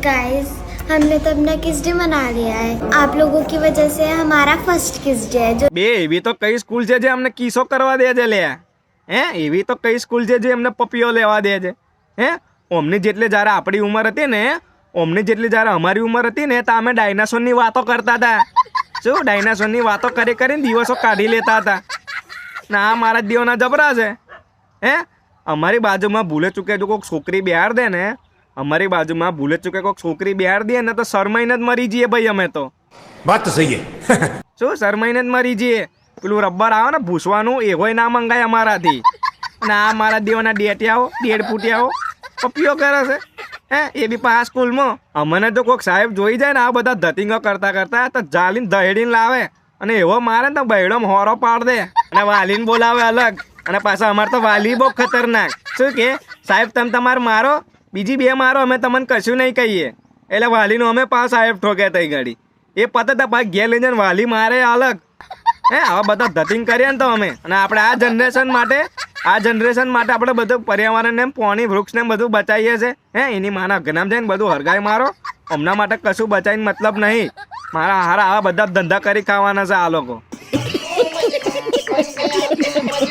Guys हमने तो अपना किस डे मना लिया है। आप लोगों की वजह से हमारा फर्स्ट किस डे है। जो બે એવી તો કઈ સ્કૂલ છે જે અમને કિસ્સો કરવા દે છે લે? હે, એવી તો કઈ સ્કૂલ છે જે અમને પપીઓ લેવા દે છે? હે, અમને જેટલે જ્યારે આપણી ઉંમર હતી ને, અમને જેટલી જ્યારે અમારી ઉંમર હતી ને, તો અમે ડાયનાસોરની વાતો કરતા હતા. શું ડાયનાસોરની વાતો કરી કરીને દિવસો કાઢી લેતા હતા. ના મારા દેવના જબરા છે. હે, અમારી બાજુમાં ભૂલે ચૂકે જો કોઈક છોકરી બિહાર દે ને, અમારી બાજુમાં ભૂલે ચૂકે કોઈક છોકરી બિહાર દે ને, તો શરમાઈને જ મરી જઈએ ભાઈ અમે તો. વાત તો સહી હે. શું શરમાઈને જ મરી જઈએ? પેલું રબર આવે ને ભૂસવાનું, એહોય ના મંગાય અમારાથી. ના મારા દેવાના ડેટિયાઓ, ડેડ ફૂટિયાઓ પપીઓ કરે છે. હે, એ બી પાસ સ્કૂલમાં. અમને તો કોઈક સાહેબ જોઈ જાય ને આ બધા ધતિંગો કરતા કરતા, તો જાલીને દહેડીને લાવે અને એવો મારે ને તો બૈડોમાં હોરો પાડ દે અને વાલીને બોલાવે અલગ. અને પાછા અમારે તો વાલી બહુ ખતરનાક. શું કે સાહેબ તમે તમારે મારો, બીજી બે મારો, અમે તમને કશું નહીં કહીએ. એટલે વાલીનું અમે પાછા સાહેબ ઠોકે તઈ ગાડી. એ પતે તો પાછ ઘેર લઈ જઈને વાલી મારે અલગ. હે, આવા બધા ધતિંગ કરીએ ને તો અમે. અને આપણે આ જનરેશન માટે આપણે બધું પર્યાવરણને પાણી વૃક્ષને બધું બચાવીએ છે. હે, એની માના ગનામ જઈને બધું હરગાઈ મારો. હમણાં માટે કશું બચાવીને મતલબ નહીં. મારા હારા આવા બધા ધંધા કરી ખાવાના છે આ લોકો.